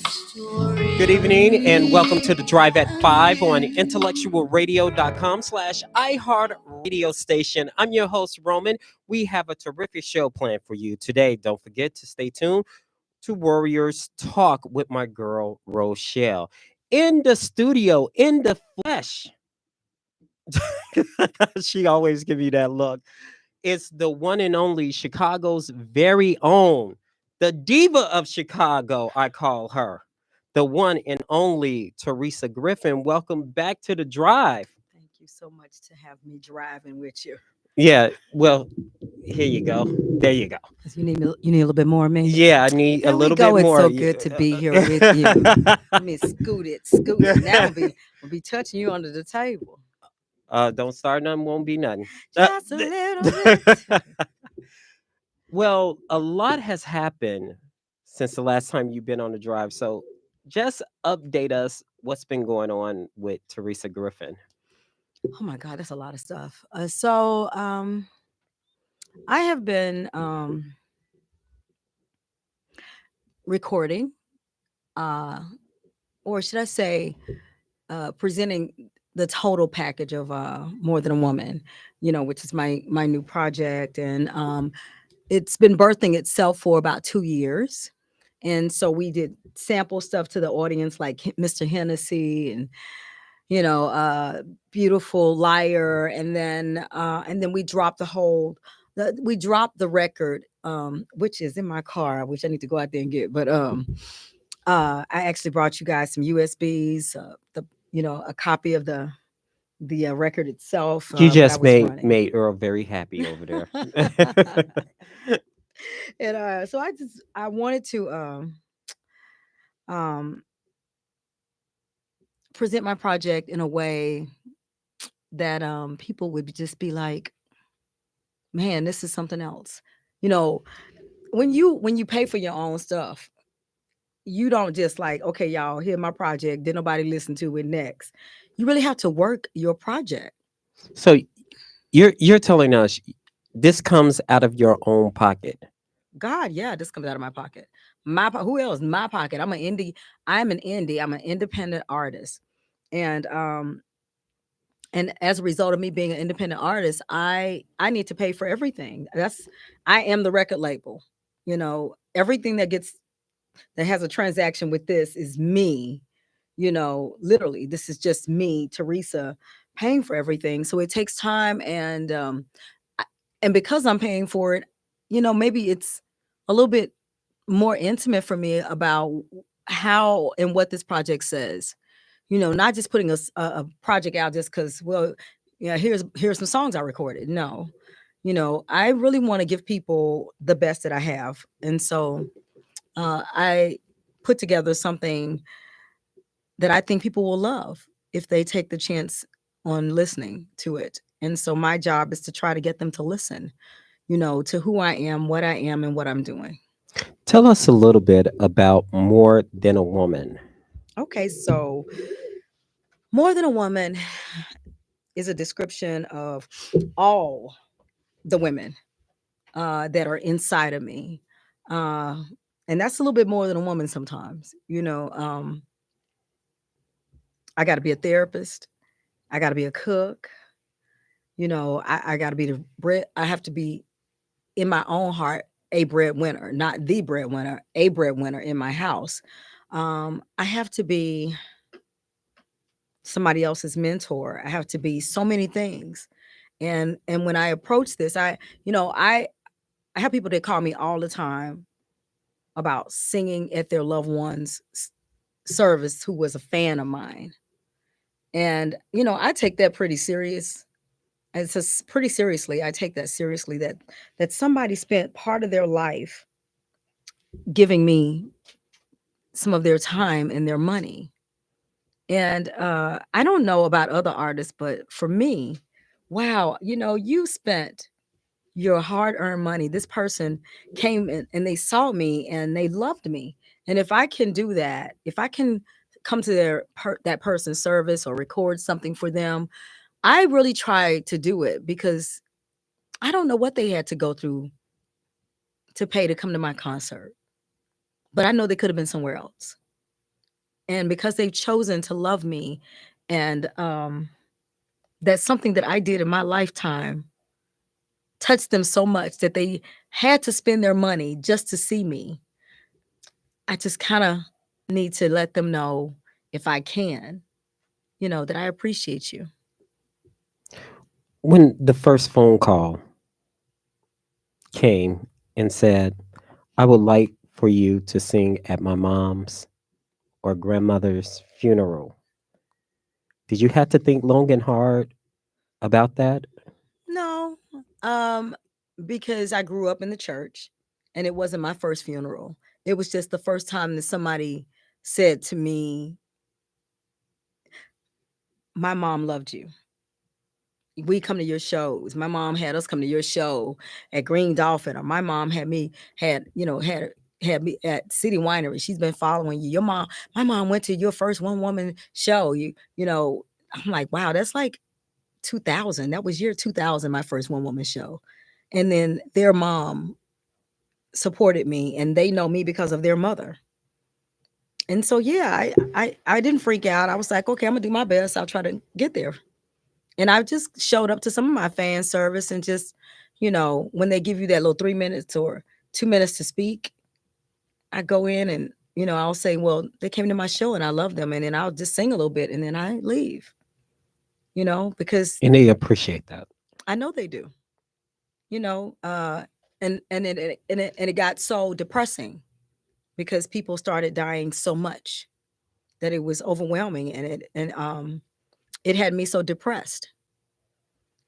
Good evening and welcome to the Drive at 5 on IntellectualRadio.com/iHeart radio station. I'm your host, Roland. We have a terrific show planned for you today. Don't forget to stay tuned to Warriors Talk with my girl, Rochelle. In the studio, in the flesh. She always give you that look. It's the one and only Chicago's very own, the diva of Chicago, I call her. The one and only Terisa Griffin. Welcome back to the drive. Thank you so much to have me driving with you. Yeah, well, here you go. There you go. 'Cause you need a little bit more of me. Yeah, I need a There we little bit go. It's more. so good to be here with you. Let me scoot it. Now we'll be touching you under the table. Don't start nothing, won't be nothing. Just a little bit. Well, a lot has happened since the last time you've been on the drive. So just update us what's been going on with Terisa Griffin. Oh my God, that's a lot of stuff. I have been recording, or should I say, presenting the total package of More Than a Woman, which is my new project, and it's been birthing itself for about 2 years. And so we did sample stuff to the audience like Mr. Hennessy and Beautiful Liar, and then we dropped we dropped the record, which is in my car, which I need to go out there and get. But I actually brought you guys some USBs, a copy of the record itself. You That I just was made running. made Earl very happy over there. And so I wanted to um, present my project in a way that people would just be like, man, this is something else. You know, when you pay for your own stuff, you don't just like, okay, y'all, here my project. Did nobody listen to it next? You really have to work your project. So you're telling us this comes out of your own pocket. God, yeah, this comes out of my pocket. Who else? My pocket. I'm an indie. I'm an indie. I'm an independent artist, and as a result of me being an independent artist, I need to pay for everything. I am the record label. Everything that has a transaction with this is me. Literally, this is just me, Teresa, paying for everything. So it takes time, I- and because I'm paying for it, maybe it's a little bit more intimate for me about how and what this project says. Not just putting a project out just because, well, yeah, here's some songs I recorded. No, I really want to give people the best that I have, and so I put together something that I think people will love if they take the chance on listening to it. And so my job is to try to get them to listen, to who I am, what I am, and what I'm doing. Tell us a little bit about More Than a Woman. Okay, so More Than a Woman is a description of all the women that are inside of me. Uh, and that's a little bit more than a woman sometimes. I got to be a therapist. I got to be a cook. I got to be the bread. I have to be in my own heart a breadwinner, not the breadwinner, a breadwinner in my house. I have to be somebody else's mentor. I have to be so many things. And when I approach this, I have people that call me all the time about singing at their loved one's service who was a fan of mine. And I take that pretty serious. It's just pretty seriously. I take that seriously that somebody spent part of their life giving me some of their time and their money. And I don't know about other artists, but for me, wow, you spent your hard-earned money. This person came in and they saw me and they loved me. And if I can do that, if I can come to that person's service or record something for them, I really try to do it because I don't know what they had to go through to pay to come to my concert. But I know they could have been somewhere else. And because they've chosen to love me, and that's something that I did in my lifetime touched them so much that they had to spend their money just to see me. I just kind of need to let them know, if I can, that I appreciate you. When the first phone call came and said, I would like for you to sing at my mom's or grandmother's funeral, did you have to think long and hard about that? No, um, because I grew up in the church, and it wasn't my first funeral. It was just the first time that somebody said to me, "My mom loved you. We come to your shows. My mom had us come to your show at Green Dolphin, or my mom had me at City Winery. She's been following you. My mom went to your first one woman show. I'm like, wow, that's like 2000. That was year 2000, my first one woman show. And then their mom supported me, and they know me because of their mother. And so, yeah, I didn't freak out. I was like, okay, I'm gonna do my best. I'll try to get there. And I just showed up to some of my fan service, and just, when they give you that little 3 minutes or 2 minutes to speak, I go in and, I'll say, well, they came to my show and I love them. And then I'll just sing a little bit and then I leave, because And they appreciate that. I know they do, you know, uh, and it got so depressing because people started dying so much that it was overwhelming, it had me so depressed.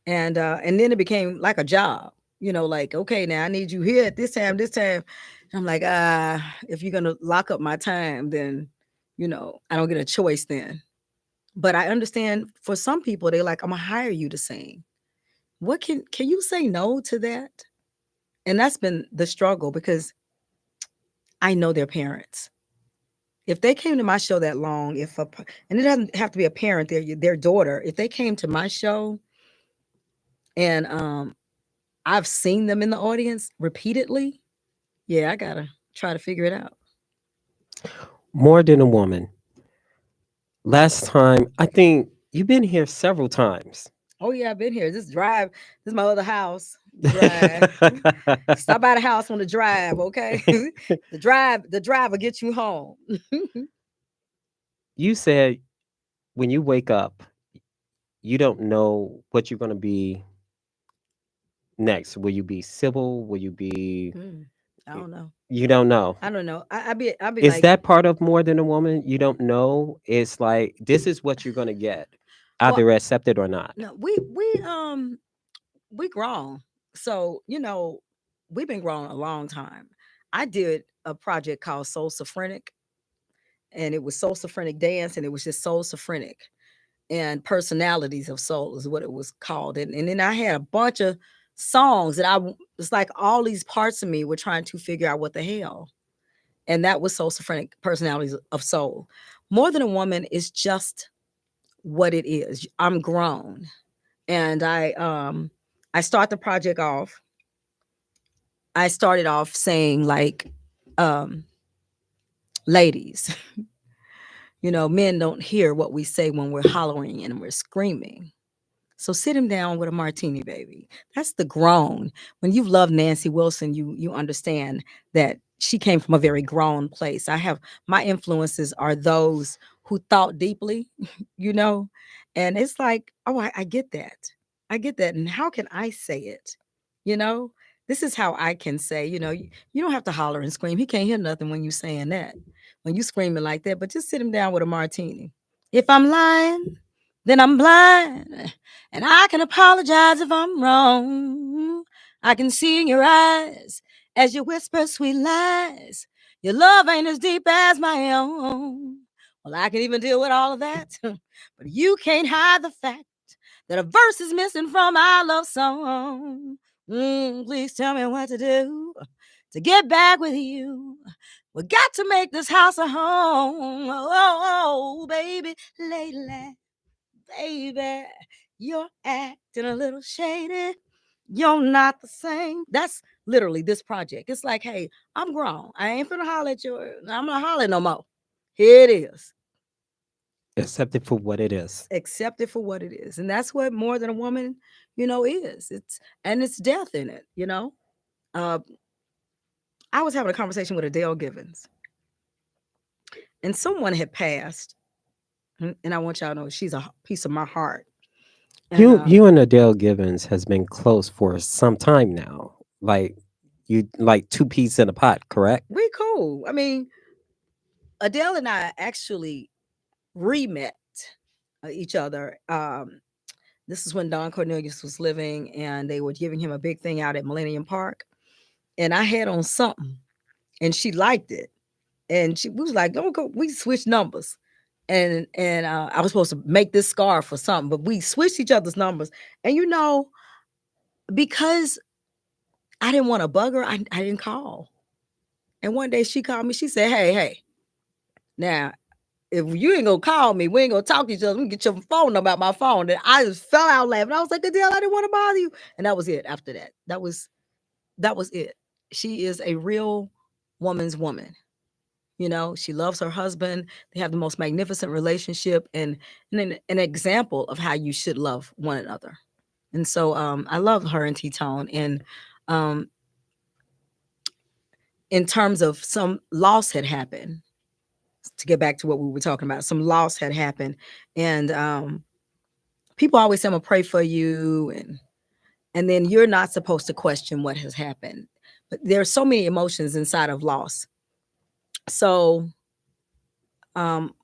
And then it became like a job, like, okay, now I need you here at this time. And I'm like, if you're gonna lock up my time, then I don't get a choice then. But I understand, for some people, they're like, I'm gonna hire you to sing. What can you say no to that? And that's been the struggle, because I know their parents. If they came to my show that long, and it doesn't have to be a parent, their daughter, if they came to my show, and I've seen them in the audience repeatedly, yeah, I gotta try to figure it out. More than a woman. Last time, I think you've been here several times. Oh yeah, I've been here. This is my other house. Drive. Stop by the house on the drive, okay? The drive will get you home. You said when you wake up, you don't know what you're going to be next. Will you be civil? Will you be? Mm, I don't know. You don't know. I don't know. I'd be Is like, that part of more than a woman? You don't know. It's like this is what you're going to get, well, either accept it or not. no, we grown. So, we've been grown a long time. I did a project called Soul Sophrenic, and it was Soul Sophrenic dance, and it was just Soul Sophrenic and Personalities of Soul is what it was called. And then I had a bunch of songs that it's like all these parts of me were trying to figure out what the hell. And that was Soul Sophrenic Personalities of Soul. More Than a Woman is just what it is. I'm grown. And I start the project off. I started off saying, like, um, ladies, men don't hear what we say when we're hollering and we're screaming. So sit him down with a martini, baby. That's the grown. When you've loved Nancy Wilson, you understand that she came from a very grown place. My influences are those who thought deeply, you know, and it's like, oh, I get that. I get that. And how can I say it? You know, this is how I can say, you don't have to holler and scream. He can't hear nothing when you saying that, when you screaming like that, but just sit him down with a martini. If I'm lying, then I'm blind. And I can apologize if I'm wrong. I can see in your eyes as you whisper sweet lies. Your love ain't as deep as my own. Well, I can even deal with all of that. But you can't hide the fact that a verse is missing from our love song. Please tell me what to do to get back with you. We got to make this house a home. Oh, baby, lately, baby, you're acting a little shady. You're not the same. That's literally this project. It's like, hey, I'm grown. I ain't finna holler at you. I'm not hollering no more. Here it is. Accept it for what it is. Accept it for what it is. And that's what More Than a Woman, is. It's death in it. Uh, I was having a conversation with Adele Givens, and someone had passed, and I want y'all to know she's a piece of my heart. And You and Adele Givens has been close for some time now. Like you like two peas in a pot, correct? we cool. I mean, Adele and I actually re-met each other. This is when Don Cornelius was living, and they were giving him a big thing out at Millennium Park. And I had on something, and she liked it, and we was like, "Don't go." We switched numbers, and I was supposed to make this scarf or something, but we switched each other's numbers. And because I didn't want to bug her, I didn't call. And one day she called me. She said, "Hey, now if you ain't gonna call me, we ain't gonna talk to each other. We can get your phone number out my phone." And I just fell out laughing. I was like, "Adele, I didn't want to bother you." And that was it. After that, that was it. She is a real woman's woman. She loves her husband. They have the most magnificent relationship, and an example of how you should love one another. And so I love her and T-Tone. And um, in terms of some loss had happened, to get back to what we were talking about, some loss had happened. And people always say, "I'm gonna pray for you," and then you're not supposed to question what has happened. But there's so many emotions inside of loss. So um,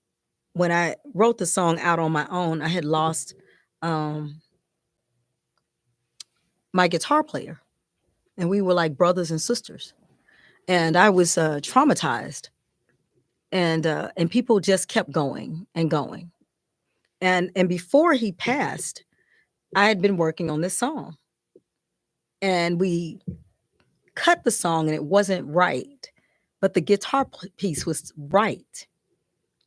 when I wrote the song Out on My Own, I had lost um, my guitar player, and we were like brothers and sisters. And I was traumatized, and people just kept going and going. And before he passed, I had been working on this song, and we cut the song, and it wasn't right, but the guitar piece was right.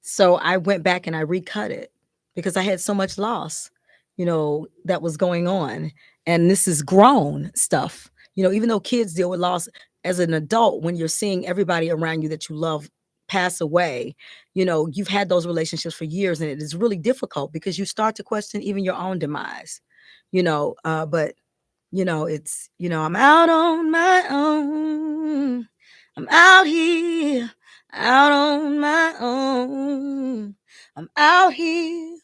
So I went back and I recut it because I had so much loss, that was going on. And this is grown stuff. Even though kids deal with loss, as an adult, when you're seeing everybody around you that you love pass away, you've had those relationships for years, and it is really difficult because you start to question even your own demise, but I'm out on my own. I'm out here, out on my own. I'm out here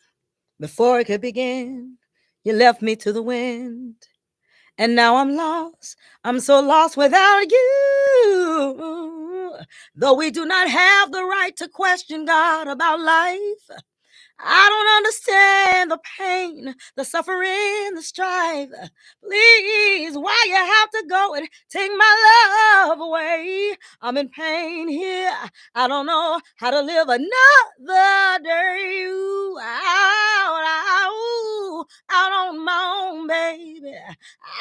before it could begin. You left me to the wind, and now I'm lost. I'm so lost without you. Though we do not have the right to question God about life, I don't understand the pain, the suffering, the strife. Please, why you have to go and take my love away? I'm in pain here. I don't know how to live another day. Ooh, out on my own, baby.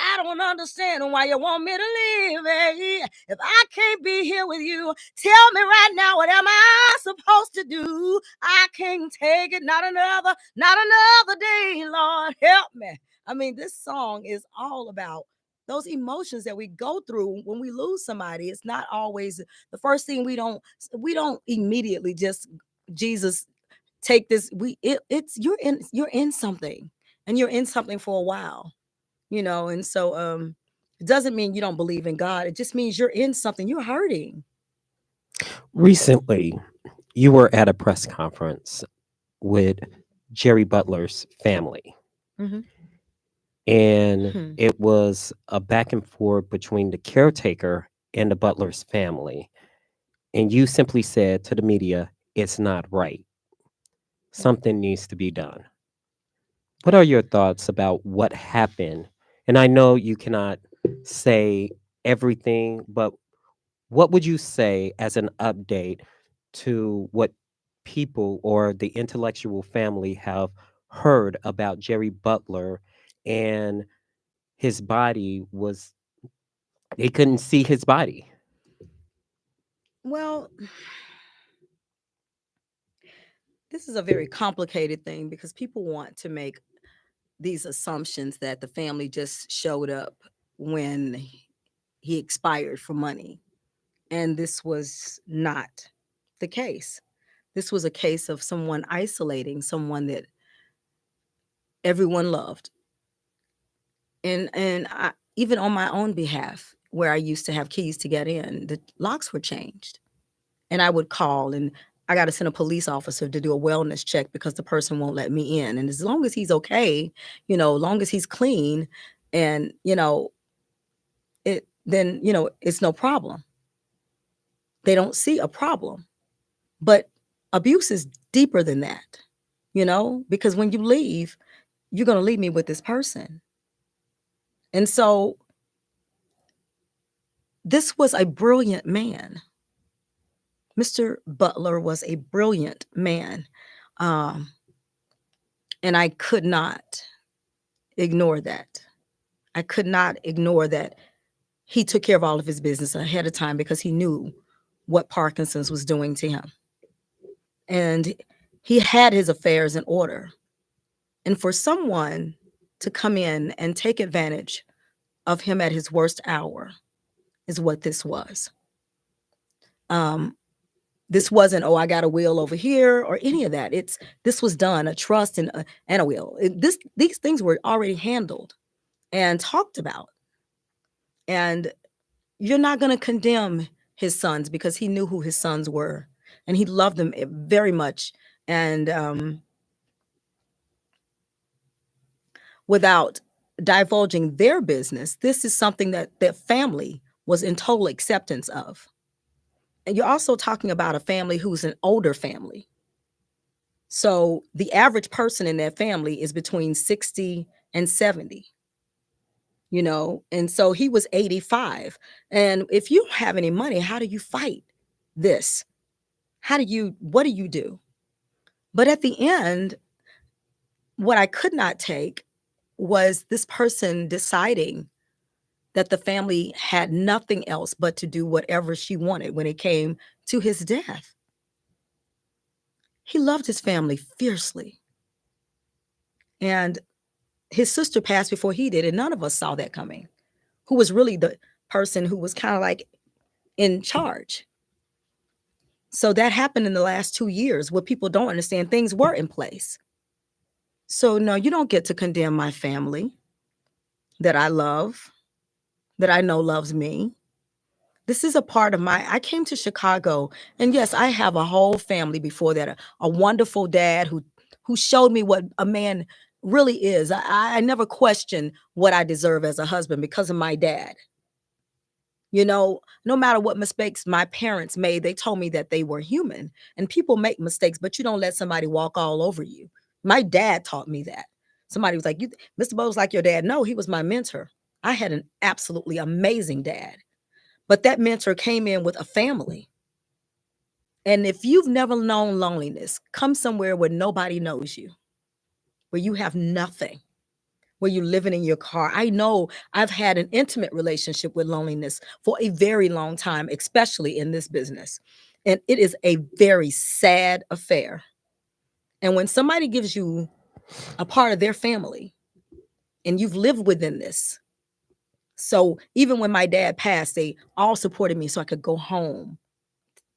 I don't understand why you want me to leave, baby. If I can't be here with you, tell me right now, what am I supposed to do? I can't take it, not another day, Lord, help me. I mean, this song is all about those emotions that we go through when we lose somebody. It's not always the first thing. We don't immediately just, Jesus, take this. It's you're in something, and you're in something for a while, and so it doesn't mean you don't believe in God. It just means you're in something. You're hurting. Recently, you were at a press conference with Jerry Butler's family, Mm-hmm. and Hmm. it was a back and forth between the caretaker and the Butler's family. And you simply said to the media, "It's not right. Something needs to be done." What are your thoughts about what happened? And I know you cannot say everything, but what would you say as an update to what people or the intellectual family have heard about Jerry Butler, and his body was, they couldn't see his body? Well, this is a very complicated thing because people want to make these assumptions that the family just showed up when he expired for money. And this was not the case. This was a case of someone isolating someone that everyone loved. And even on my own behalf, where I used to have keys to get in, the locks were changed. And I would call, and I got to send a police officer to do a wellness check because the person won't let me in. And as long as he's okay, long as he's clean, and then it's no problem. They don't see a problem. But abuse is deeper than that, because when you leave, you're going to leave me with this person. And so this was a brilliant man. Mr. Butler was a brilliant man. And I could not ignore that. I could not ignore that he took care of all of his business ahead of time because he knew what Parkinson's was doing to him. And he had his affairs in order. And for someone to come in and take advantage of him at his worst hour is what this was. This wasn't, I got a will over here or any of that. This was done, a trust and a will. These things were already handled and talked about. And you're not going to condemn his sons because he knew who his sons were and he loved them very much. And without divulging their business, this is something that their family was in total acceptance of. And you're also talking about a family who's an older family. So the average person in that family is between 60 and 70, and so he was 85. And if you don't have any money, how do you fight this? What do you do? But at the end, what I could not take was this person deciding that the family had nothing else but to do whatever she wanted when it came to his death. He loved his family fiercely. And his sister passed before he did, and none of us saw that coming, who was really the person who was kind of like in charge. So that happened in the last 2 years. What people don't understand, things were in place. So no, you don't get to condemn my family that I love, that I know loves me. This is a part of I came to Chicago, and yes, I have a whole family before that, a wonderful dad who showed me what a man really is. I never questioned what I deserve as a husband because of my dad. No matter what mistakes my parents made, they told me that they were human and people make mistakes, but you don't let somebody walk all over you. My dad taught me that. Somebody was like, Mr. Bowles like your dad. No, he was my mentor. I had an absolutely amazing dad. But that mentor came in with a family. And if you've never known loneliness, come somewhere where nobody knows you, where you have nothing, where you're living in your car. I know I've had an intimate relationship with loneliness for a very long time, especially in this business. And it is a very sad affair. And when somebody gives you a part of their family and you've lived within this, so even when my dad passed, they all supported me so I could go home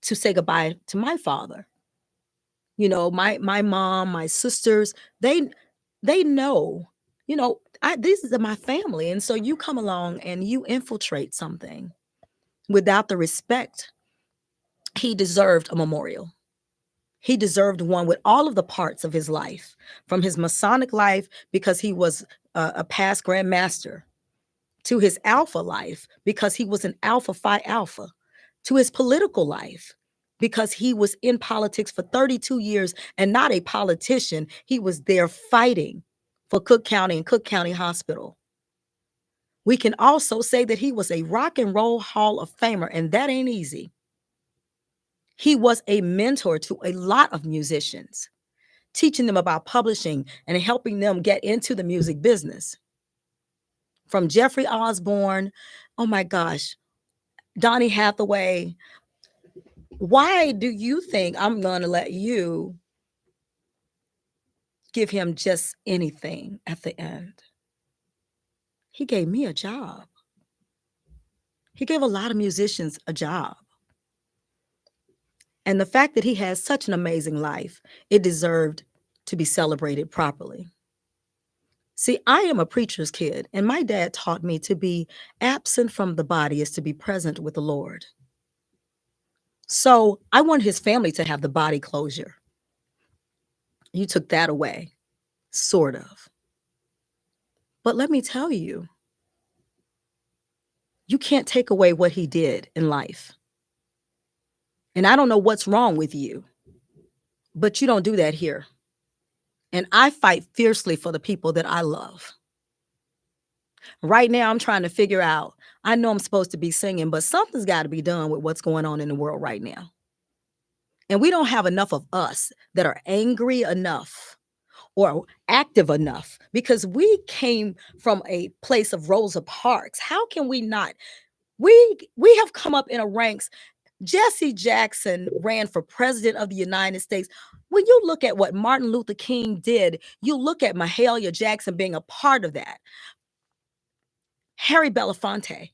to say goodbye to my father. My mom, my sisters, they know, these are my family. And so you come along and you infiltrate something without the respect. He deserved a memorial. He deserved one with all of the parts of his life, from his Masonic life, because he was a past Grand Master, to his Alpha life, because he was an Alpha Phi Alpha, to his political life, because he was in politics for 32 years and not a politician. He was there fighting for Cook County and Cook County Hospital. We can also say that he was a rock and roll Hall of Famer, and that ain't easy. He was a mentor to a lot of musicians, teaching them about publishing and helping them get into the music business. From Jeffrey Osborne, oh my gosh, Donny Hathaway. Why do you think I'm going to let you give him just anything at the end? He gave me a job. He gave a lot of musicians a job. And the fact that he has such an amazing life, it deserved to be celebrated properly. See, I am a preacher's kid, and my dad taught me to be absent from the body is to be present with the Lord. So I want his family to have the body closure. You took that away, sort of. But let me tell you, you can't take away what he did in life. And I don't know what's wrong with you, but you don't do that here. And I fight fiercely for the people that I love. Right now, I'm trying to figure out, I know I'm supposed to be singing, but something's got to be done with what's going on in the world right now. And we don't have enough of us that are angry enough or active enough because we came from a place of Rosa Parks. How can we not? We have come up in a ranks. Jesse Jackson ran for president of the United States. When you look at what Martin Luther King did, you look at Mahalia Jackson being a part of that. Harry Belafonte.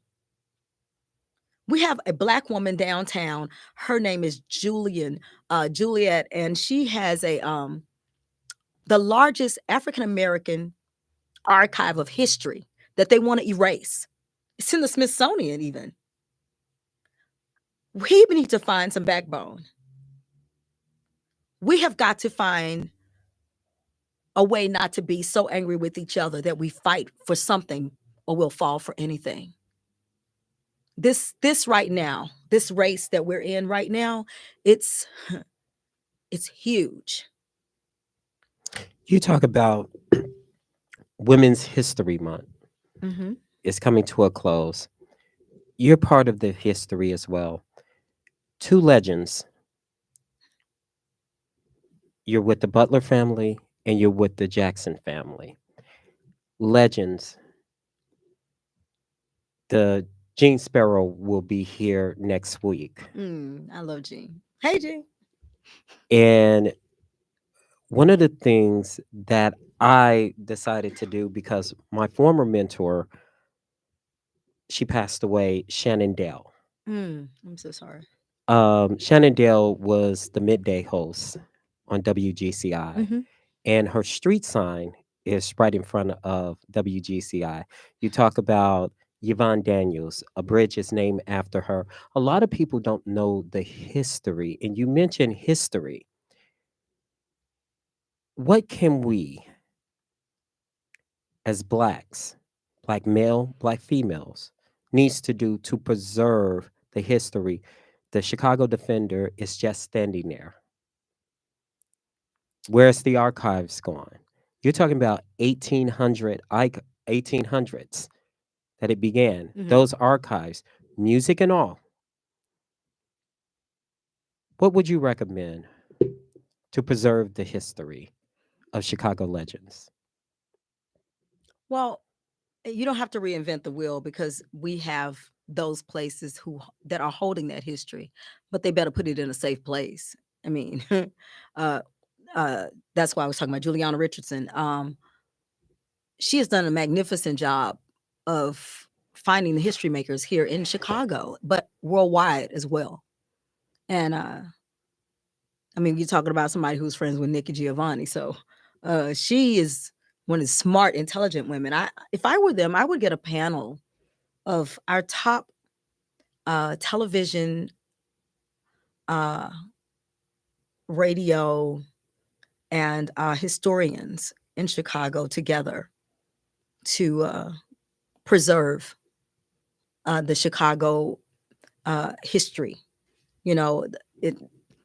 We have a Black woman downtown. Her name is Juliet, and she has the largest African American archive of history that they want to erase. It's in the Smithsonian even. We need to find some backbone. We have got to find a way not to be so angry with each other that we fight for something or we'll fall for anything. This right now, this race that we're in right now, it's huge. You talk about Women's History Month. Mm-hmm. It's coming to a close. You're part of the history as well. Two legends. You're with the Butler family and you're with the Jackson family. Legends. The Gene Sparrow will be here next week. I love Gene. Hey, Gene. And one of the things that I decided to do because my former mentor, she passed away, Shannon Dell. I'm so sorry. Shannon Dell was the midday host on WGCI, Mm-hmm. and her street sign is right in front of WGCI. You talk about Yvonne Daniels, a bridge is named after her. A lot of people don't know the history, and you mentioned history. What can we, as blacks, black male, black females, needs to do to preserve the history? The Chicago Defender is just standing there. Where's the archives gone? You're talking about 1800s that it began. Mm-hmm. Those archives, music and all. What would you recommend to preserve the history of Chicago legends? Well, you don't have to reinvent the wheel because we have those places that are holding that history, but they better put it in a safe place. I mean, uh, that's why I was talking about Juliana Richardson. She has done a magnificent job of finding the history makers here in Chicago, but worldwide as well. And I mean, you're talking about somebody who's friends with Nikki Giovanni, so she is one of the smart, intelligent women. If I were them, I would get a panel of our top television, uh, radio, and historians in Chicago together to preserve the Chicago history. You know,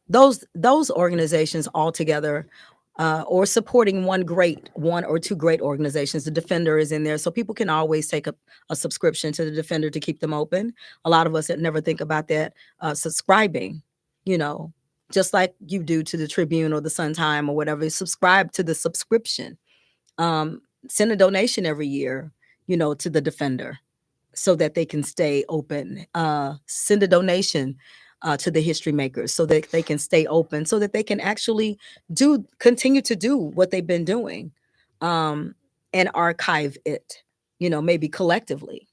those organizations all together, or supporting one or two great organizations. The Defender is in there, so people can always take a subscription to the Defender to keep them open. A lot of us that never think about that subscribing, you know, just like you do to the Tribune or the Sun Time or whatever. Subscribe to the subscription. Send a donation every year, you know, to the Defender so that they can stay open. Send a donation to the history makers so that they can stay open, so that they can actually continue to do what they've been doing, and archive it, you know, maybe collectively.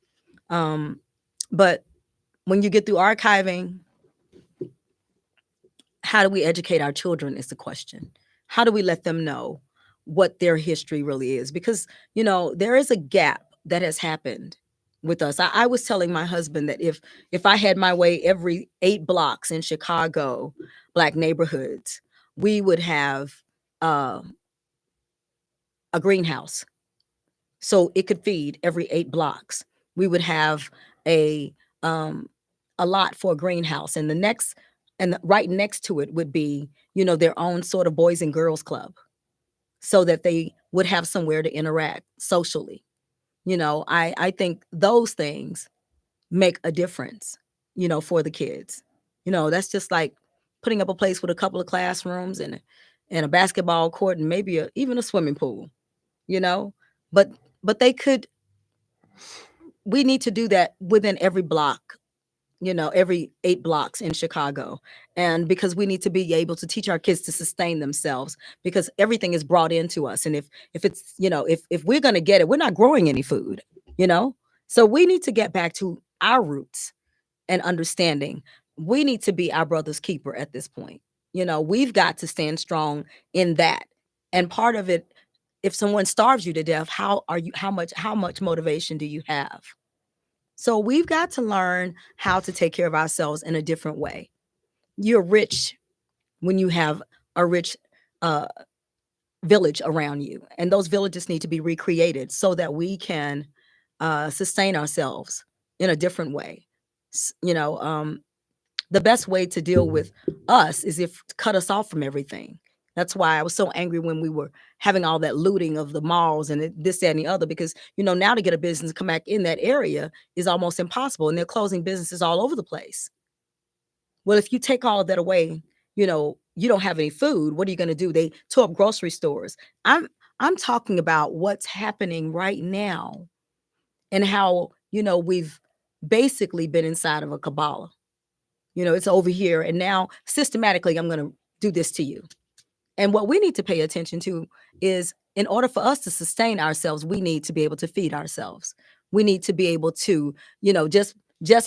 But when you get through archiving, How do we educate our children is the question. How do we let them know what their history really is? Because, there is a gap that has happened with us. I was telling my husband that if I had my way, every 8 blocks in Chicago, Black neighborhoods, we would have uh, a greenhouse, so it could feed every 8 blocks. We would have a um, a lot for a greenhouse, and right next to it would be, their own sort of boys and girls club, so that they would have somewhere to interact socially. I think those things make a difference, for the kids. That's just like putting up a place with a couple of classrooms and a basketball court and maybe even a swimming pool, you know. But they could. We need to do that within every block, every 8 blocks in Chicago. And because we need to be able to teach our kids to sustain themselves, because everything is brought into us. And if it's, if we're going to get it, we're not growing any food, you know? So we need to get back to our roots and understanding. We need to be our brother's keeper at this point. We've got to stand strong in that. And part of it, if someone starves you to death, how much motivation do you have? So we've got to learn how to take care of ourselves in a different way. You're rich when you have a rich uh, village around you, and those villages need to be recreated so that we can sustain ourselves in a different way. The best way to deal with us is if cut us off from everything. That's why I was so angry when we were having all that looting of the malls and this, that, and the other, because, now to get a business to come back in that area is almost impossible. And they're closing businesses all over the place. Well, if you take all of that away, you don't have any food. What are you going to do? They tore up grocery stores. I'm talking about what's happening right now and how, we've basically been inside of a Kabbalah. It's over here. And now systematically, I'm going to do this to you. And what we need to pay attention to is, in order for us to sustain ourselves, we need to be able to feed ourselves. We need to be able to, just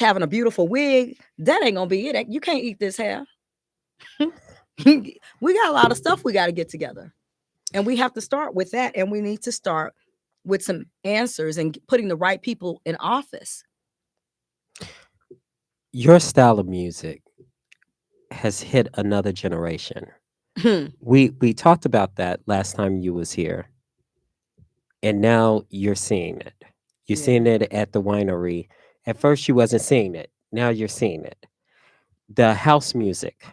having a beautiful wig, that ain't going to be it. You can't eat this hair. We got a lot of stuff we got to get together. And we have to start with that. And we need to start with some answers and putting the right people in office. Your style of music has hit another generation. We talked about that last time you was here, and now you're seeing it. You're Yeah. seeing it at the winery. At first, you wasn't seeing it. Now you're seeing it. The house music,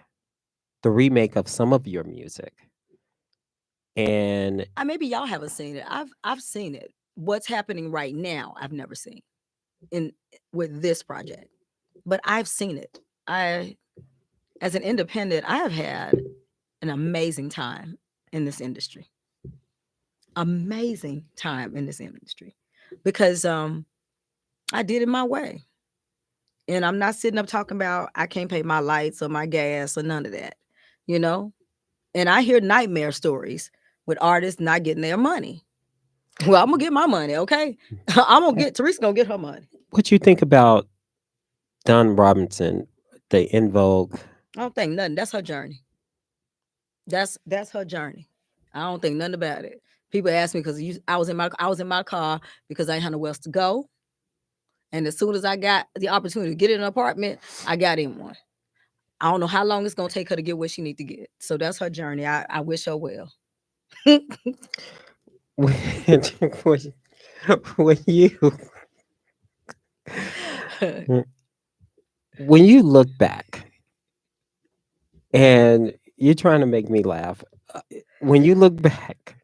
the remake of some of your music, and Maybe y'all haven't seen it. I've seen it. What's happening right now, I've never seen in with this project, but I've seen it. As an independent, I have had an amazing time in this industry. Amazing time in this industry, because I did it my way, and I'm not sitting up talking about I can't pay my lights or my gas or none of that, you know. And I hear nightmare stories with artists not getting their money. Well, I'm gonna get my money, okay? I'm gonna get Teresa gonna get her money. what you think about Don Robinson, the In Vogue? I don't think nothing. That's her journey. That's her journey. I don't think nothing about it. People ask me because I was in my car because I had nowhere else to go, and as soon as I got the opportunity to get in an apartment, I got in one. I don't know how long it's gonna take her to get where she need to get. So that's her journey. I wish her well. when, when when you when you look back, and you're trying to make me laugh, when you look back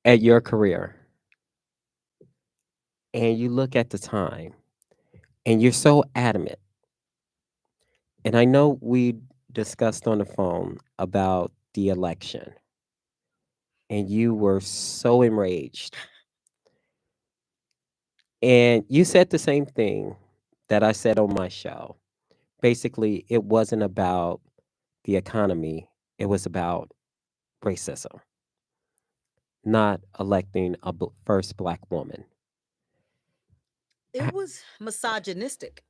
at your career and you look at the time and you're so adamant, and I know we discussed on the phone about the election, and you were so enraged, and you said the same thing that I said on my show. Basically, it wasn't about the economy, it was about racism, not electing a first black woman. It was misogynistic,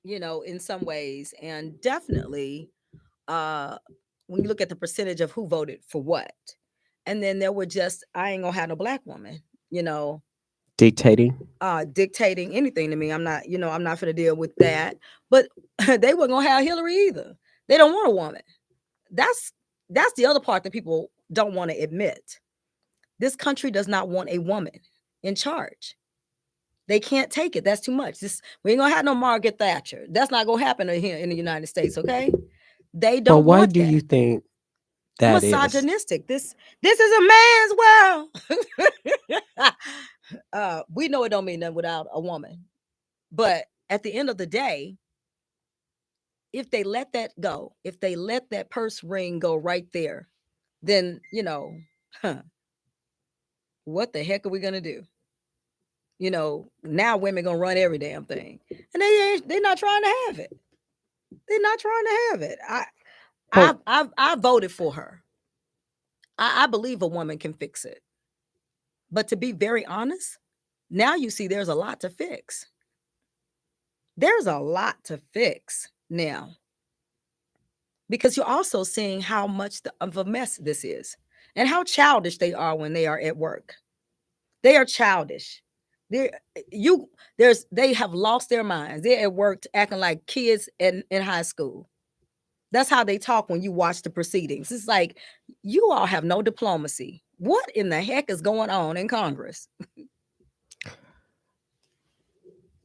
in some ways, and definitely uh when you look at the percentage of who voted for what. And then there were just, I ain't gonna have no black woman, you know, Dictating. dictating anything to me. I'm not, I'm not gonna deal with that. But they weren't gonna have Hillary either. They don't want a woman. That's that's the other part that people don't want to admit. This country does not want a woman in charge. They can't take it. That's too much. We ain't gonna have no Margaret Thatcher. That's not gonna happen here in the United States, okay? They But don't why want do that. you think that is? Misogynistic. This is a man's world. We know it don't mean nothing without a woman. But at the end of the day, if they let that go, if they let that purse ring go right there, then what the heck are we gonna do? Now women gonna run every damn thing, and they're not trying to have it. They're not trying to have it. I voted for her. I believe a woman can fix it. But to be very honest, now you see there's a lot to fix. There's a lot to fix now. Because you're also seeing how much of a mess this is and how childish they are when they are at work. They are childish. They have lost their minds. They're at work acting like kids in high school. That's how they talk when you watch the proceedings. It's like, you all have no diplomacy. What in the heck is going on in Congress?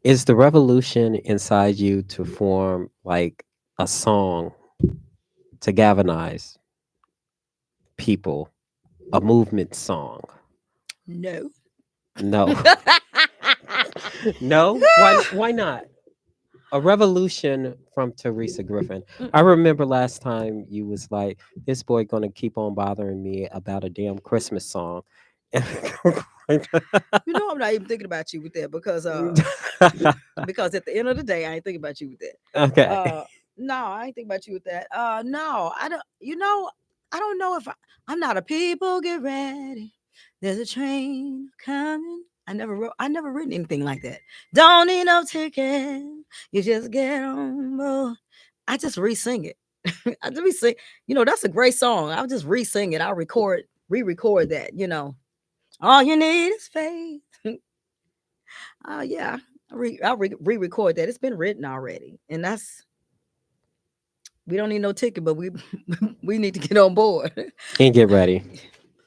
Is the revolution inside you to form like a song to galvanize people, a movement song? No. No. No? Why not? A revolution from Terisa Griffin. I remember last time you was like, this boy gonna keep on bothering me about a damn Christmas song. I'm not even thinking about you with that because at the end of the day, I ain't thinking about you with that. Okay. No, I ain't thinking about you with that. No, I don't. I don't know if I'm not a people get ready. There's a train coming. I never written anything like that. Don't need no ticket. You just get on board. I just re-sing it. I just re-sing. That's a great song. I'll just re-sing it. I'll re-record that. All you need is faith. Yeah, I'll re-record that. It's been written already, and we don't need no ticket, but we we need to get on board. And get ready.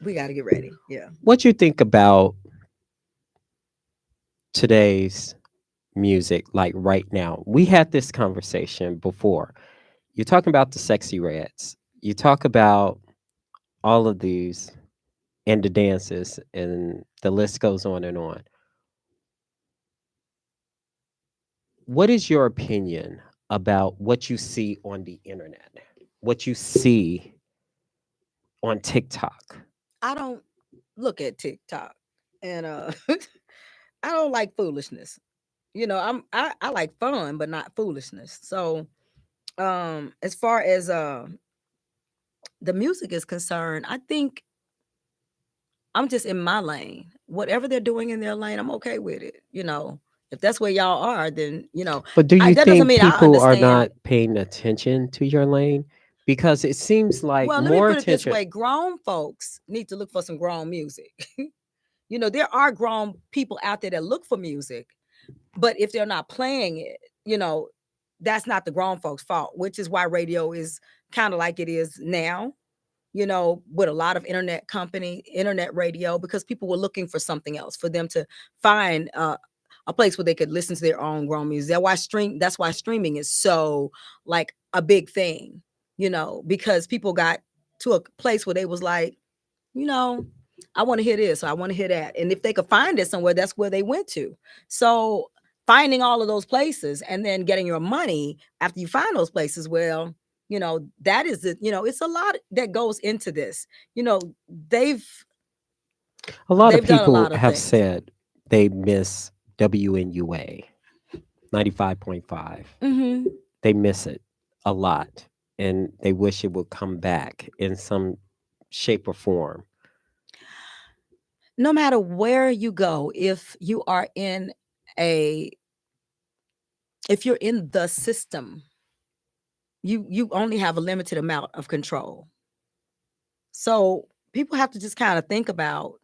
We got to get ready. Yeah. What you think about today's music, like right now? We had this conversation before. You're talking about the sexy reds. You talk about all of these and the dances, and the list goes on and on. What is your opinion about what you see on the internet? What you see on TikTok? I don't look at TikTok, and I don't like foolishness. I like fun, but not foolishness. So, as far as the music is concerned, I think I'm just in my lane. Whatever they're doing in their lane, I'm okay with it. If that's where y'all are, then But do you that doesn't think mean I people are understand. not paying attention to your lane? Because it seems like Well, let me more put it this attention. way: grown folks need to look for some grown music. There are grown people out there that look for music, but if they're not playing it, that's not the grown folks' fault. Which is why radio is kind of like it is now. With a lot of internet radio, because people were looking for something else for them to find a place where they could listen to their own grown music. That's why streaming is so like a big thing, because people got to a place where they was like, I want to hear this, or I want to hear that. And if they could find it somewhere, that's where they went to. So finding all of those places and then getting your money after you find those places, well, that is it. It's a lot that goes into this. They've A lot of done a people lot of have things. said they miss WNUA 95.5. Mm-hmm. They miss it a lot, and they wish it would come back in some shape or form. No matter where you go, if you're in the system, you only have a limited amount of control. So people have to just kind of think about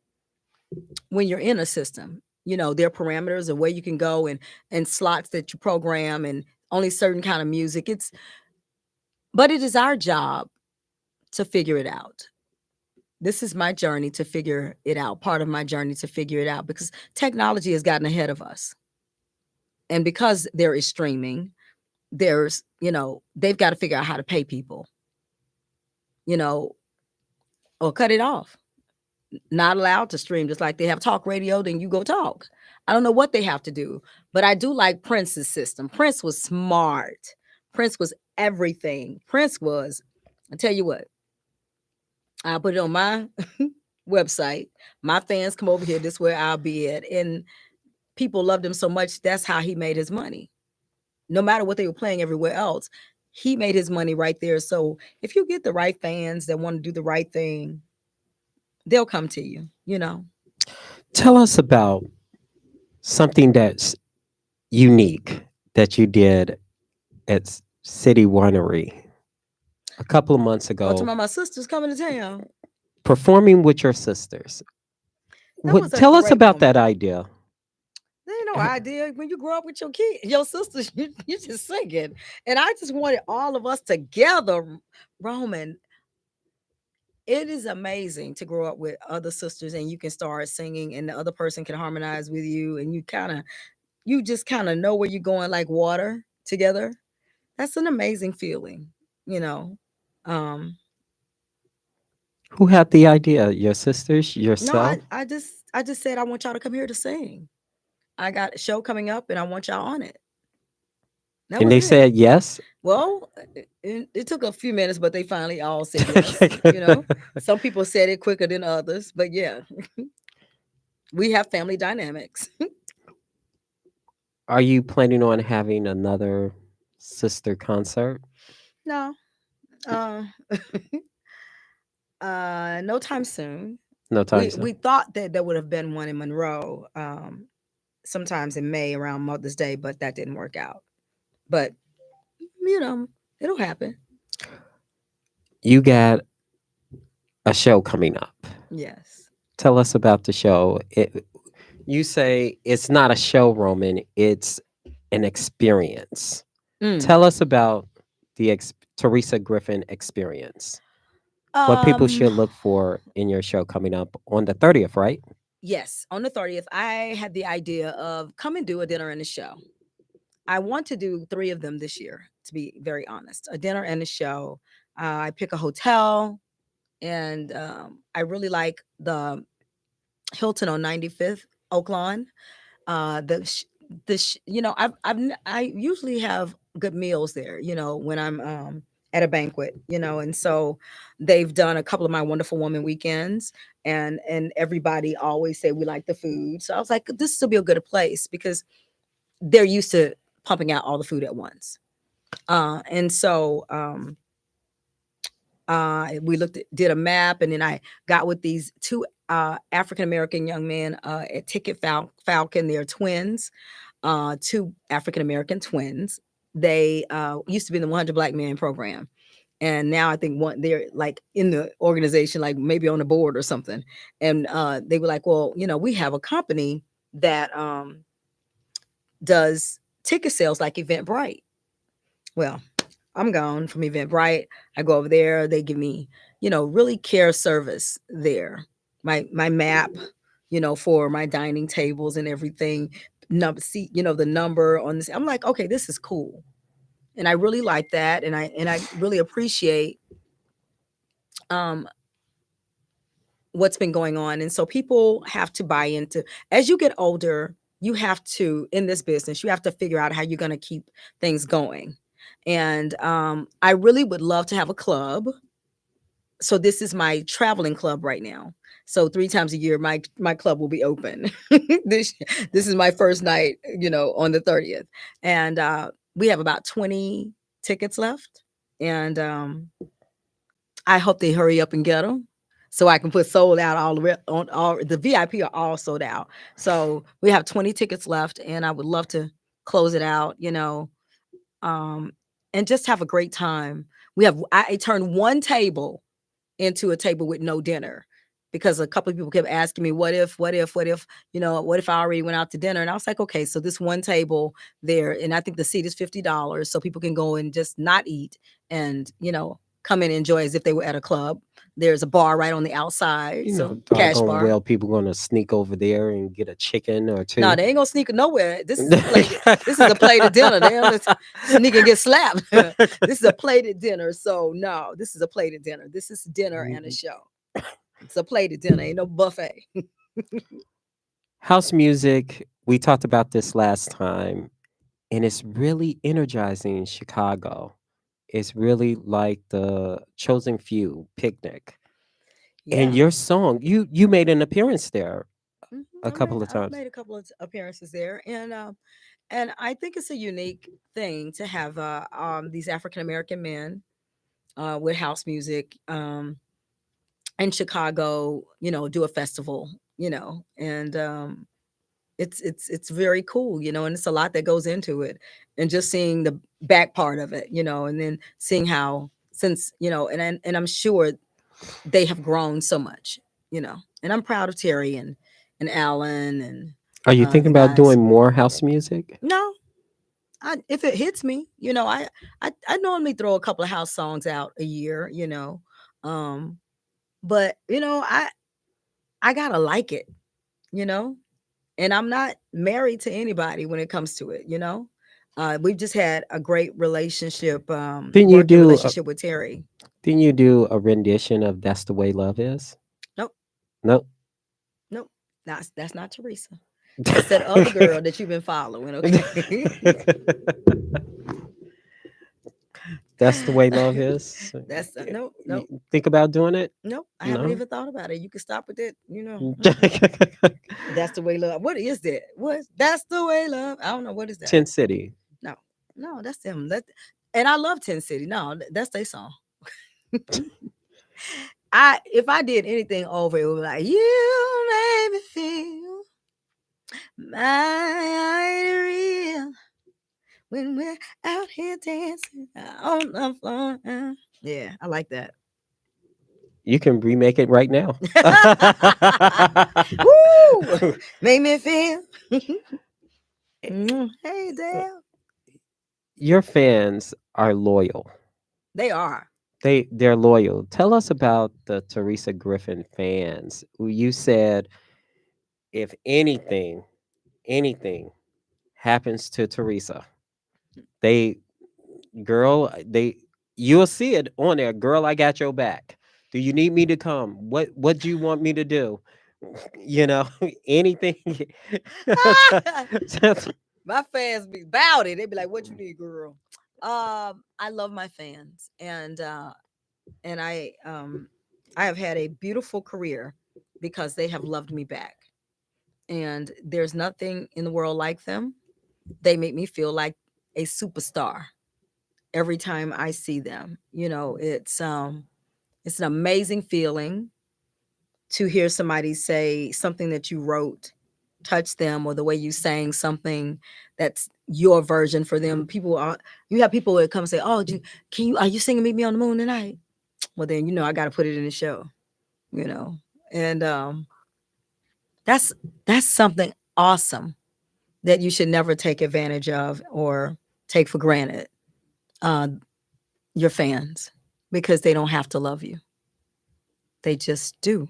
when you're in a system, their parameters and where you can go and slots that you program and only certain kind of music. But it is our job to figure it out. This is my journey to figure it out, part of my journey to figure it out, because technology has gotten ahead of us. And because there is streaming, they've got to figure out how to pay people, you know, or cut it off. Not allowed to stream, just like they have talk radio, then you go talk. I don't know what they have to do, but I do like Prince's system. Prince was smart. Prince was everything. I tell you what, I'll put it on my website. My fans come over here, this is where I'll be at. And people loved him so much, that's how he made his money. No matter what they were playing everywhere else, he made his money right there. So if you get the right fans that want to do the right thing, they'll come to you. Tell us about something that's unique that you did at City Winery a couple of months Oh, ago, tomorrow my sister's coming to town. performing with your sisters. That was a Tell us great about that moment. idea. There ain't no idea when you grow up with your sisters, you just singing. And I just wanted all of us together, Roman. It is amazing to grow up with other sisters and you can start singing and the other person can harmonize with you and you just kind of know where you're going like water together. That's an amazing feeling, you know. Um Who had the idea? Your sisters, no, yourself? I just said I want y'all to come here to sing. I got a show coming up and I want y'all on it. That And was they it. said yes? Well, it took a few minutes, but they finally all said yes. Some people said it quicker than others, but yeah, we have family dynamics. Are you planning on having another sister concert? No, uh, no time soon. No time We soon. thought that there would have been one in Monroe, sometimes in May around Mother's Day, but that didn't work out. But you know, it'll happen. You got a show coming up. Yes. Tell us about the show. You say it's not a show, Roman, it's an experience. Mm. Tell us about the Teresa Griffin experience. What people Um. should look for in your show coming up on the 30th, right? Yes, on the 30th, I had the idea of come and do a dinner and a show. I want to do 3 of them this year, to be very honest. A dinner and a show. I pick a hotel, and I really like the Hilton on 95th Oak Lawn. I usually have good meals there, when I'm at a banquet, and so they've done a couple of my Wonderful Woman weekends, and everybody always say we like the food. So I was like, this will be a good place because they're used to pumping out all the food at once. And so we did a map, and then I got with these 2 African American young men at Falcon. They're twins, 2 African American twins. They used to be in the 100 Black Men program, and now I think they're like in the organization, like maybe on the board or something. And they were like, well, we have a company that does ticket sales like Eventbrite. Well, I'm gone from Eventbrite. I go over there. They give me, really care service there. My map, for my dining tables and everything. See, the number on this. I'm like, okay, this is cool, and I really like that, and I really appreciate um what's been going on. And so people have to buy into. As you get older, you have to, in this business, you have to figure out how you're going to keep things going. And I really would love to have a club. So this is my traveling club right now. So 3 times a year, my club will be open. this this is my first night, on the 30th, and we have about 20 tickets left, and I hope they hurry up and get them so I can put sold out on all the VIP are all sold out. So we have 20 tickets left, and I would love to close it out. Um, and just have a great time. I turned one table into a table with no dinner because a couple of people kept asking me, what if, what if I already went out to dinner? And I was like, okay, so this one table there, and I think the seat is $50, so people can go and just not eat and, come and enjoy as if they were at a club. There's a bar right on the outside, so cash Doggone bar. well, people gonna sneak over there and get a chicken or two. No, they ain't gonna sneak nowhere. This is a plated. This is a plated dinner. They don't just sneak and get slapped. This is a plated dinner. So no, this is a plated dinner. This is dinner and a show. It's a plated dinner. Ain't no buffet. House music, we talked about this last time, and it's really energizing in Chicago. It's really like the Chosen Few picnic. And Yeah. your song, you made an appearance there a couple of I've times. made a couple of appearances there, and I think it's a unique thing to have these African American men with house music in Chicago. Do a festival. And it's very cool, and it's a lot that goes into it, and just seeing the back part of it, and then seeing how since and I'm sure they have grown so much, and I'm proud of Terry and Alan and Are you thinking the about guys. doing more house music? No, if it hits me, I normally throw a couple of house songs out a year, um, but I gotta like it, you know, and I'm not married to anybody when it comes to it. We've just had a great relationship, Didn't you working do relationship with Terry. didn't you do a rendition of That's the Way Love Is? Nope, Nope. nope, that's not Teresa. That's that other girl that you've been following. Okay. That's the way love is. That's nope, You nope, think about doing it? nope. I haven't No. even thought about it. You can stop with it. That's the way love. What is that? That's the way love? I don't know. What is that? Tin City. No, no, that's them. And I love 10 City. No, that's their song. If I did anything over, it would be like, you made me feel mighty real when we're out here dancing on the floor. Yeah, I like that. You can remake it right now. Woo! Make me feel. Hey, Dale. Your fans are loyal. They are. They're loyal. Tell us about the Teresa Griffin fans. You said if anything happens to Teresa, they they you'll see it on there. Girl, I got your back. Do you need me to come? What do you want me to do? You know, anything. My fans be about it. They be like, "What you need, girl?" I love my fans, and I have had a beautiful career because they have loved me back, and there's nothing in the world like them. They make me feel like a superstar every time I see them. It's an amazing feeling to hear somebody say something that you wrote touch them, or the way you sang something that's your version for them. You have people that come and say, "Oh, are you singing Meet Me on the Moon tonight?" Well, then I got to put it in the show, and that's something awesome that you should never take advantage of or take for granted. Uh, your fans, because they don't have to love you; they just do.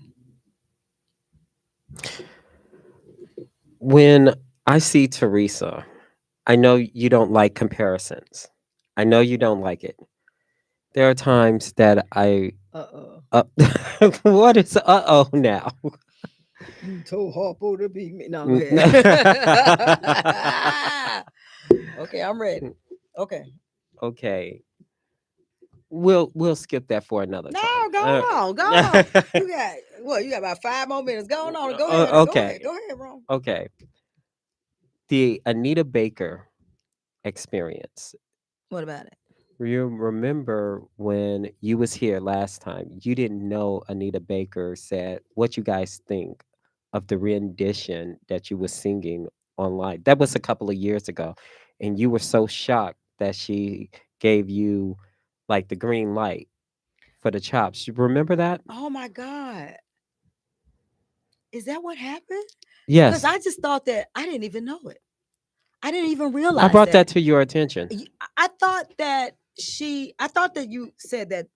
When I see Teresa, I know you don't like comparisons. I know you don't like it. There are times that I Uh-oh. uh, what is uh-oh now? You told Harpo to be me. No, go N- ahead. Okay, I'm ready. Okay. okay. We'll skip that for another No, time. go on. Go on. You got what? You got about 5 more minutes. Going on. Go ahead. Go Okay. ahead. Go ahead, bro. Okay. The Anita Baker experience. What about it? You remember when you was here last time, you didn't know Anita Baker said what you guys think of the rendition that you was singing online. That was a couple of years ago. And you were so shocked that she gave you like the green light for the chops. You remember that? Oh my God. Is that what happened? Because Yes. I just thought that I didn't even know it. I didn't even I realize brought that that. to your attention. I thought that I thought that you said that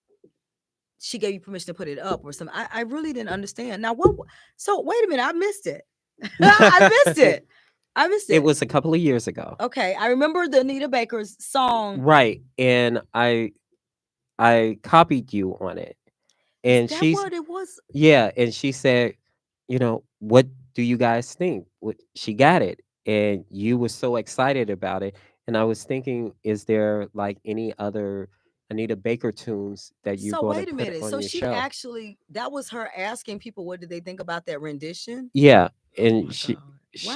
she gave you permission to put it up or something. I really didn't understand. Now, so wait a minute. I missed it. I missed it. I missed It it. was a couple of years ago. Okay. I remember the Anita Baker's song. Right. And I copied you on it. Is And that she's what it was? yeah, and she said, what do you guys think? She got it. And you were so excited about it. And I was thinking, is there like any other Anita Baker tunes that you're So going to wait a put minute. on So your she show? actually, that was her asking people what did they think about that rendition? Yeah. Oh And my she God. she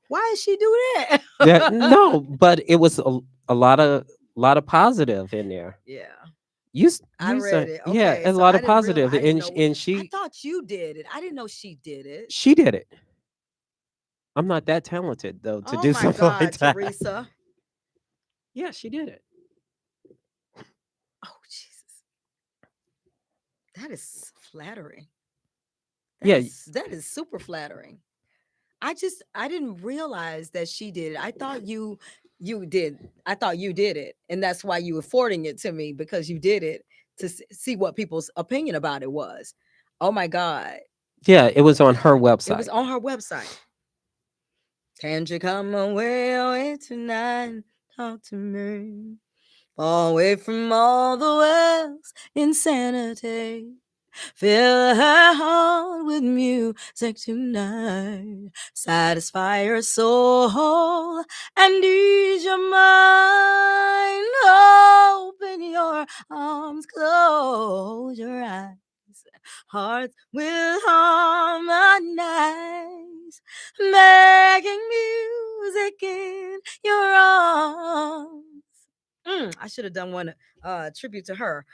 Why did she do that that? no, but it was a lot of positive in there. Yeah. I You read said it. yeah, Okay. a So lot I of didn't realize, positive, I didn't and know. and I she thought you did it. I didn't know she did it. she did it. I'm not that talented though to Oh do my something like God, that. Teresa. Yeah, she did it. Oh Jesus. That is flattering. Yeah, That is super flattering. I didn't realize that she did it. I thought you did. I thought you did it. And that's why you were forwarding it to me because you did it to see what people's opinion about it was. Oh my God. yeah, it was on her It was website. on her website. Can't you come away tonight? Talk to me. Far away from all the world's insanity. Fill her heart with music tonight. Satisfy her soul and ease your mind. Open your arms, close your eyes. Hearts will harmonize, making music in your arms. I should have done one tribute to her.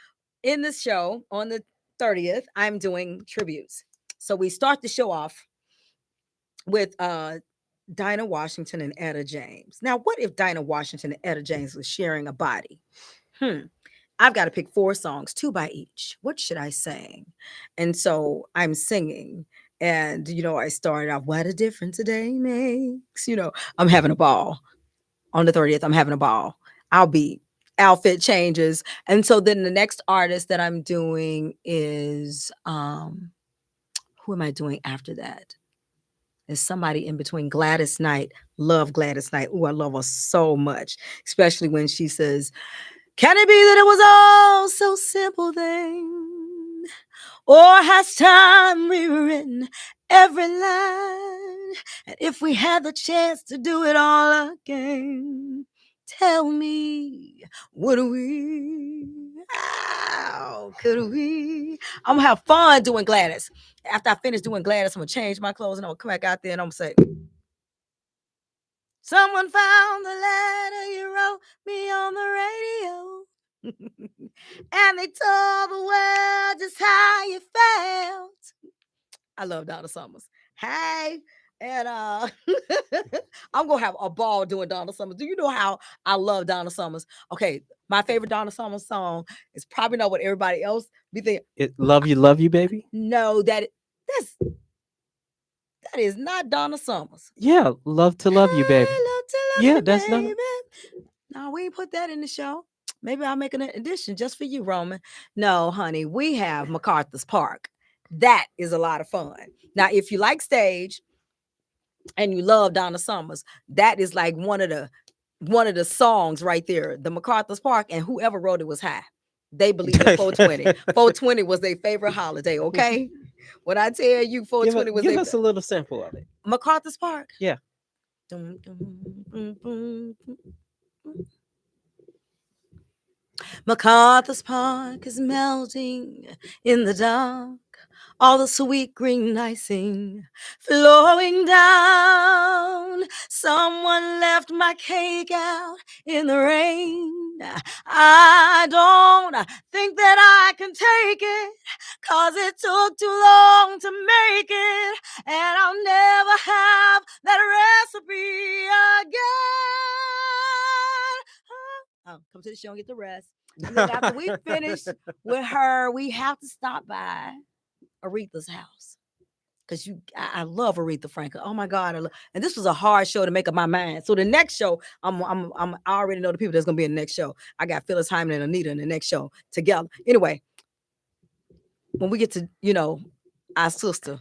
In this show on the 30th, I'm doing tributes. So we start the show off with Dinah Washington and Etta James. Now, what if Dinah Washington and Etta James was sharing a body? I've got to pick 4 songs, 2 by each. What should I sing? And so I'm singing. And, I started off, what a difference a day makes. I'm having a ball. On the 30th, I'm having a ball. I'll be outfit changes. And so then the next artist that I'm doing is who am I doing after that? There's somebody in between. Gladys Knight. Love Gladys Knight. Oh, I love her so much. Especially when she says, can it be that it was all so simple then? Or has time rewritten every line? And if we had the chance to do it all again, tell me, would we? How could we? I'm gonna have fun doing Gladys. After I finish doing Gladys, I'm gonna change my clothes and I'm gonna come back out there and I'm gonna say, someone found the letter you wrote me on the radio. And they told the world just how you felt. I love Donna Summers. Hey, and I'm gonna have a ball doing Donna Summers. Do you know how I love Donna Summers? Okay, my favorite Donna Summers song is probably not what everybody else be thinking. Love you, baby. No, that is not Donna Summers. Yeah, love to love you, baby. Hey, love to love Yeah, you, that's not. baby. No, we ain't put that in the show. Maybe I'll make an addition just for you, Roman. No, honey, we have MacArthur's Park. That is a lot of fun. Now, if you like stage and you love Donna Summers, that is like one of the songs right there. The MacArthur's Park, and whoever wrote it was high. They believed in 420. 420 was their favorite holiday. Okay, when I tell you 420 was Give their us a little sample of it. MacArthur's Park. Yeah. Dum, dum, dum, dum, dum. MacArthur's Park is melting in the dark. All the sweet green icing flowing down. Someone left my cake out in the rain. I don't think that I can take it, 'cause it took too long to make it. And I'll never have that recipe again. come to the show and get the rest. And then after we finish with her, we have to stop by Aretha's house. Because I love Aretha Franklin. Oh my God. And this was a hard show to make up my mind. So the next show, I already know the people that's going to be in the next show. I got Phyllis Hyman and Anita in the next show together. Anyway, when we get to, our sister,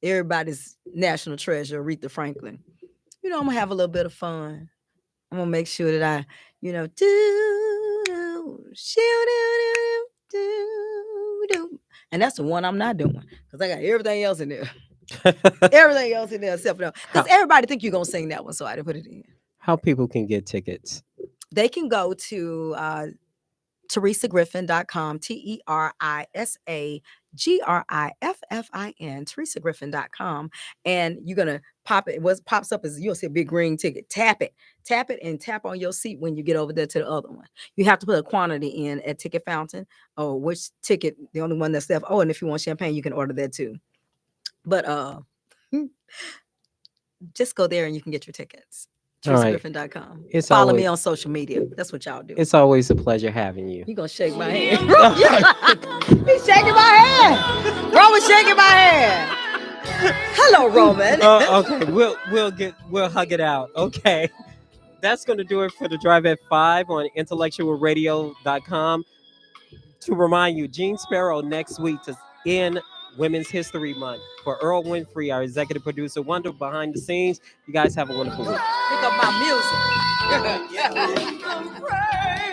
everybody's national treasure, Aretha Franklin, I'm going to have a little bit of fun. I'm going to make sure that I, and that's the one I'm not doing because I got everything else in there. Everything else in there except for that. Because everybody think you're going to sing that one, so I didn't put it in. How people can get tickets? They can go to terisagriffin.com, Terisagriffin, terisagriffin.com, and you're going to pop it. What pops up is you'll see a big green ticket. Tap it, and tap on your seat when you get over there to the other one. You have to put a quantity in at Ticket Fountain or which ticket, the only one that's left. Oh, and if you want champagne, you can order that too. But just go there and you can get your tickets. TerisagRiffin.com. Follow me on social media. That's what y'all do. It's always a pleasure having you. You're going to shake my hand. He's shaking my hand. Roman's shaking my hand. Hello, Roman. Okay, we'll hug it out. Okay. That's going to do it for the Drive at 5 on IntellectualRadio.com. To remind you, Gene Sparrow next week is in Women's History Month. For Earl Winfrey, our executive producer, Wonder behind the scenes, you guys have a wonderful week. Pick up my music.